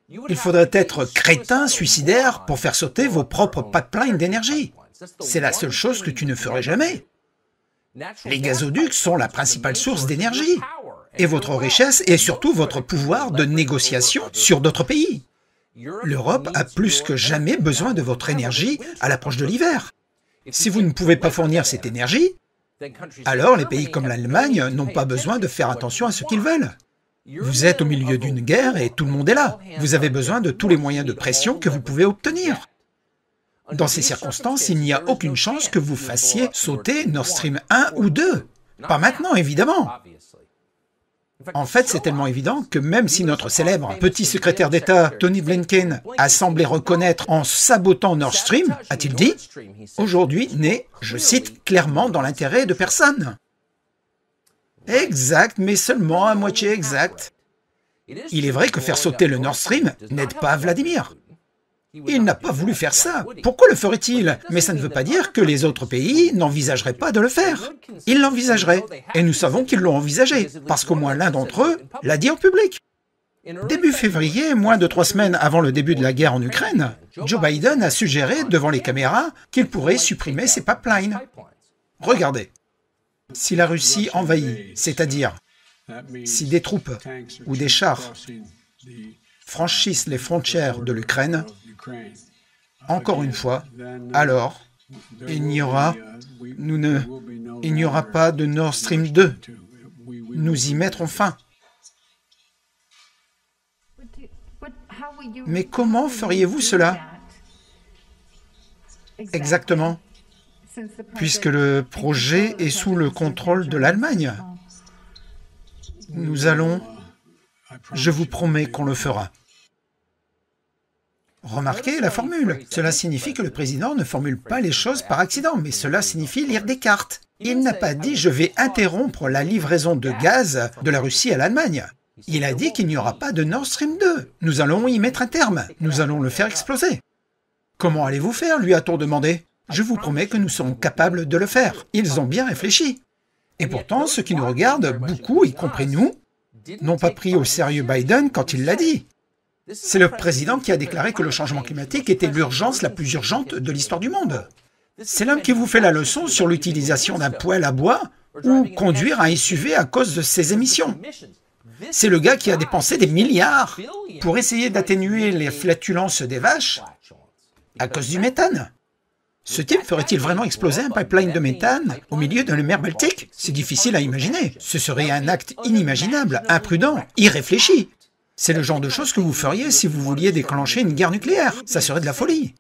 Il faudrait être crétin, suicidaire, pour faire sauter vos propres pipelines d'énergie. C'est la seule chose que tu ne ferais jamais. Les gazoducs sont la principale source d'énergie. Et votre richesse et surtout votre pouvoir de négociation sur d'autres pays. L'Europe a plus que jamais besoin de votre énergie à l'approche de l'hiver. Si vous ne pouvez pas fournir cette énergie, alors les pays comme l'Allemagne n'ont pas besoin de faire attention à ce qu'ils veulent. Vous êtes au milieu d'une guerre et tout le monde est là. Vous avez besoin de tous les moyens de pression que vous pouvez obtenir. Dans ces circonstances, il n'y a aucune chance que vous fassiez sauter Nord Stream 1 ou 2. Pas maintenant, évidemment. En fait, c'est tellement évident que même si notre célèbre petit secrétaire d'État, Tony Blinken, a semblé reconnaître en sabotant Nord Stream, a-t-il dit, aujourd'hui n'est, je cite, clairement dans l'intérêt de personne. Exact, mais seulement à moitié exact. Il est vrai que faire sauter le Nord Stream n'aide pas Vladimir. Il n'a pas voulu faire ça. Pourquoi le ferait-il? Mais ça ne veut pas dire que les autres pays n'envisageraient pas de le faire. Ils l'envisageraient. Et nous savons qu'ils l'ont envisagé, parce qu'au moins l'un d'entre eux l'a dit en public. Début février, moins de 3 semaines avant le début de la guerre en Ukraine, Joe Biden a suggéré devant les caméras qu'il pourrait supprimer ces pipelines. Regardez. Si la Russie envahit, c'est-à-dire si des troupes ou des chars franchissent les frontières de l'Ukraine, encore une fois, alors il n'y aura pas de Nord Stream 2. Nous y mettrons fin. Mais comment feriez-vous cela? Exactement. Puisque le projet est sous le contrôle de l'Allemagne. Je vous promets qu'on le fera. Remarquez la formule. Cela signifie que le président ne formule pas les choses par accident, mais cela signifie lire des cartes. Il n'a pas dit « je vais interrompre la livraison de gaz de la Russie à l'Allemagne ». Il a dit qu'il n'y aura pas de Nord Stream 2. Nous allons y mettre un terme. Nous allons le faire exploser. Comment allez-vous faire, lui a-t-on demandé. Je vous promets que nous serons capables de le faire. Ils ont bien réfléchi. Et pourtant, ceux qui nous regardent, beaucoup, y compris nous, n'ont pas pris au sérieux Biden quand il l'a dit. C'est le président qui a déclaré que le changement climatique était l'urgence la plus urgente de l'histoire du monde. C'est l'homme qui vous fait la leçon sur l'utilisation d'un poêle à bois ou conduire un SUV à cause de ses émissions. C'est le gars qui a dépensé des milliards pour essayer d'atténuer les flatulences des vaches à cause du méthane. Ce type ferait-il vraiment exploser un pipeline de méthane au milieu de la mer Baltique? C'est difficile à imaginer. Ce serait un acte inimaginable, imprudent, irréfléchi. C'est le genre de choses que vous feriez si vous vouliez déclencher une guerre nucléaire. Ça serait de la folie.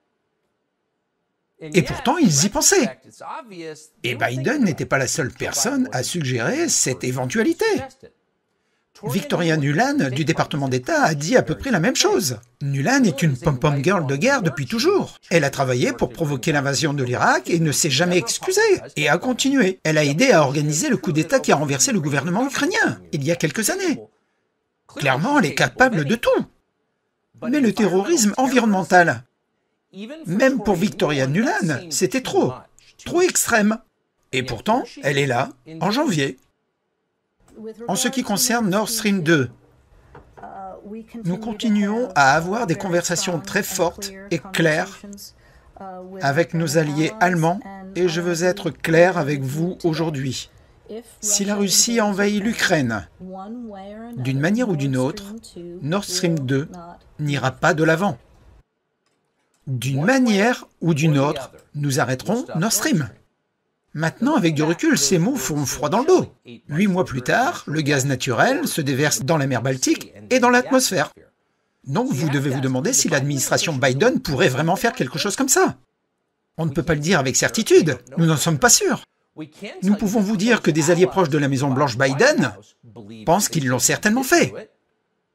Et pourtant, ils y pensaient. Et Biden n'était pas la seule personne à suggérer cette éventualité. Victoria Nuland, du département d'État, a dit à peu près la même chose. Nuland est une pom-pom girl de guerre depuis toujours. Elle a travaillé pour provoquer l'invasion de l'Irak et ne s'est jamais excusée, et a continué. Elle a aidé à organiser le coup d'État qui a renversé le gouvernement ukrainien, il y a quelques années. Clairement, elle est capable de tout. Mais le terrorisme environnemental, même pour Victoria Nuland, c'était trop extrême. Et pourtant, elle est là, en janvier. En ce qui concerne Nord Stream 2, nous continuons à avoir des conversations très fortes et claires avec nos alliés allemands, et je veux être clair avec vous aujourd'hui. Si la Russie envahit l'Ukraine, d'une manière ou d'une autre, Nord Stream 2 n'ira pas de l'avant. D'une manière ou d'une autre, nous arrêterons Nord Stream. Maintenant, avec du recul, ces mots font froid dans le dos. 8 mois plus tard, le gaz naturel se déverse dans la mer Baltique et dans l'atmosphère. Donc vous devez vous demander si l'administration Biden pourrait vraiment faire quelque chose comme ça. On ne peut pas le dire avec certitude, nous n'en sommes pas sûrs. Nous pouvons vous dire que des alliés proches de la Maison-Blanche Biden pensent qu'ils l'ont certainement fait.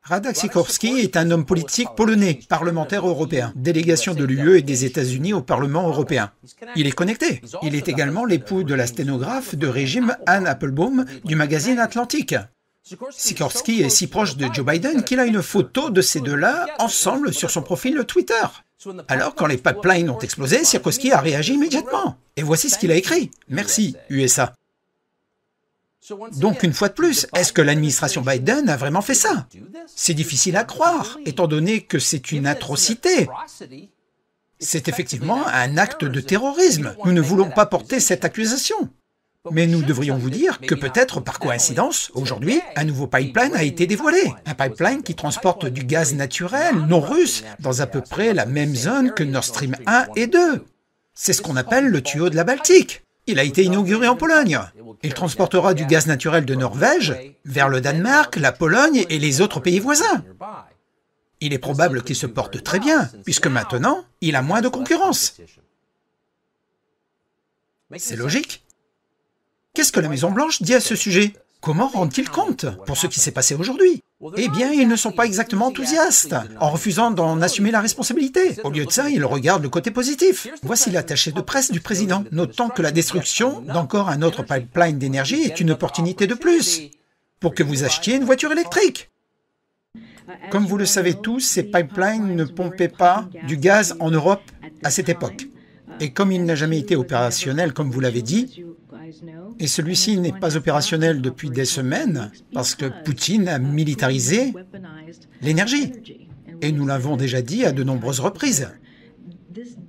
Radek Sikorski est un homme politique polonais, parlementaire européen, délégation de l'UE et des États-Unis au Parlement européen. Il est connecté. Il est également l'époux de la sténographe de régime Anne Applebaum du magazine Atlantique. Sikorski est si proche de Joe Biden qu'il a une photo de ces deux-là ensemble sur son profil Twitter. Alors, quand les pipelines ont explosé, Sikorski a réagi immédiatement. Et voici ce qu'il a écrit. Merci, USA. Donc une fois de plus, est-ce que l'administration Biden a vraiment fait ça? C'est difficile à croire, étant donné que c'est une atrocité. C'est effectivement un acte de terrorisme. Nous ne voulons pas porter cette accusation. Mais nous devrions vous dire que peut-être par coïncidence, aujourd'hui, un nouveau pipeline a été dévoilé. Un pipeline qui transporte du gaz naturel non russe dans à peu près la même zone que Nord Stream 1 et 2. C'est ce qu'on appelle le tuyau de la Baltique. Il a été inauguré en Pologne. Il transportera du gaz naturel de Norvège vers le Danemark, la Pologne et les autres pays voisins. Il est probable qu'il se porte très bien, puisque maintenant, il a moins de concurrence. C'est logique. Qu'est-ce que la Maison-Blanche dit à ce sujet? Comment rendent-ils compte pour ce qui s'est passé aujourd'hui? Eh bien, ils ne sont pas exactement enthousiastes, en refusant d'en assumer la responsabilité. Au lieu de ça, ils regardent le côté positif. Voici l'attaché de presse du président, notant que la destruction d'encore un autre pipeline d'énergie est une opportunité de plus, pour que vous achetiez une voiture électrique. Comme vous le savez tous, ces pipelines ne pompaient pas du gaz en Europe à cette époque. Et comme il n'a jamais été opérationnel, comme vous l'avez dit, et celui-ci n'est pas opérationnel depuis des semaines, parce que Poutine a militarisé l'énergie. Et nous l'avons déjà dit à de nombreuses reprises.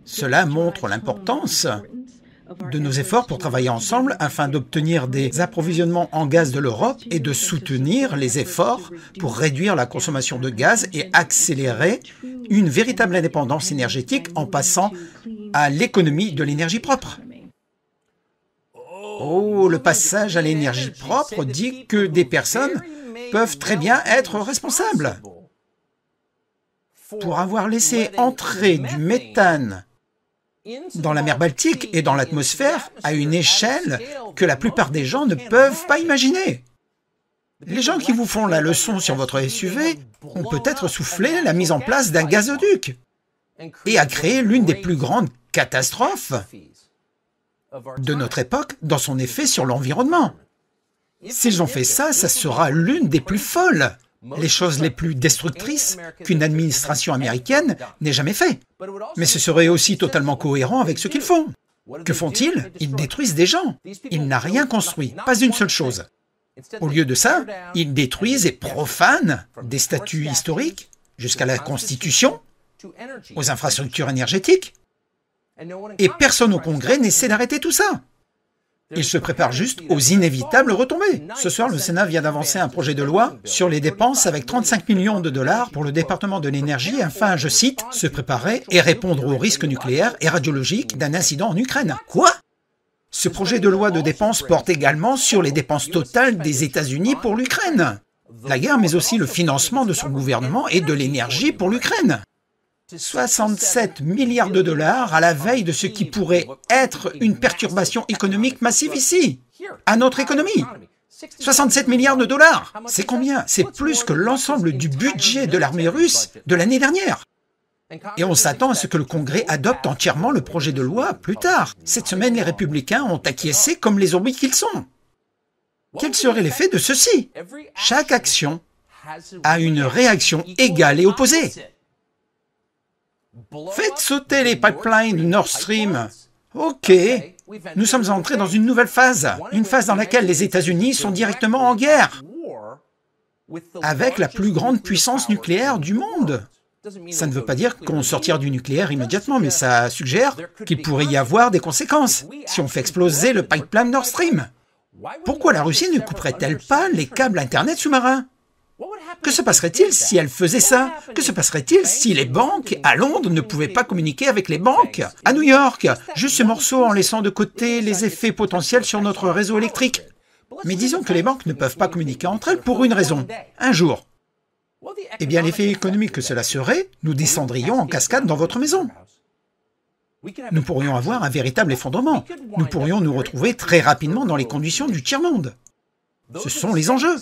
Cela montre l'importance de nos efforts pour travailler ensemble afin d'obtenir des approvisionnements en gaz de l'Europe et de soutenir les efforts pour réduire la consommation de gaz et accélérer une véritable indépendance énergétique en passant à l'économie de l'énergie propre. Oh, le passage à l'énergie propre dit que des personnes peuvent très bien être responsables. Pour avoir laissé entrer du méthane dans la mer Baltique et dans l'atmosphère à une échelle que la plupart des gens ne peuvent pas imaginer. Les gens qui vous font la leçon sur votre SUV ont peut-être soufflé la mise en place d'un gazoduc et a créé l'une des plus grandes catastrophes de notre époque dans son effet sur l'environnement. S'ils ont fait ça, ça sera l'une des plus folles, les choses les plus destructrices qu'une administration américaine n'ait jamais fait. Mais ce serait aussi totalement cohérent avec ce qu'ils font. Que font-ils? Ils détruisent des gens. Ils n'ont rien construit, pas une seule chose. Au lieu de ça, ils détruisent et profanent des statues historiques, jusqu'à la Constitution, aux infrastructures énergétiques, et personne au Congrès n'essaie d'arrêter tout ça. Ils se préparent juste aux inévitables retombées. Ce soir, le Sénat vient d'avancer un projet de loi sur les dépenses avec 35 millions de dollars pour le département de l'énergie afin, je cite, « se préparer et répondre aux risques nucléaires et radiologiques d'un incident en Ukraine ». Quoi? Ce projet de loi de dépenses porte également sur les dépenses totales des États-Unis pour l'Ukraine. La guerre, mais aussi le financement de son gouvernement et de l'énergie pour l'Ukraine. 67 milliards de dollars à la veille de ce qui pourrait être une perturbation économique massive ici, à notre économie. 67 milliards de dollars, c'est combien? C'est plus que l'ensemble du budget de l'armée russe de l'année dernière. Et on s'attend à ce que le Congrès adopte entièrement le projet de loi plus tard. Cette semaine, les républicains ont acquiescé comme les zombies qu'ils sont. Quel serait l'effet de ceci? Chaque action a une réaction égale et opposée. Faites sauter les pipelines Nord Stream. Ok, nous sommes entrés dans une nouvelle phase, une phase dans laquelle les États-Unis sont directement en guerre avec la plus grande puissance nucléaire du monde. Ça ne veut pas dire qu'on sortira du nucléaire immédiatement, mais ça suggère qu'il pourrait y avoir des conséquences si on fait exploser le pipeline Nord Stream. Pourquoi la Russie ne couperait-elle pas les câbles Internet sous-marins? Que se passerait-il si elle faisait ça? Que se passerait-il si les banques à Londres ne pouvaient pas communiquer avec les banques à New York? Juste ce morceau en laissant de côté les effets potentiels sur notre réseau électrique. Mais disons que les banques ne peuvent pas communiquer entre elles pour une raison. Un jour. Eh bien, l'effet économique que cela serait, nous descendrions en cascade dans votre maison. Nous pourrions avoir un véritable effondrement. Nous pourrions nous retrouver très rapidement dans les conditions du tiers-monde. Ce sont les enjeux.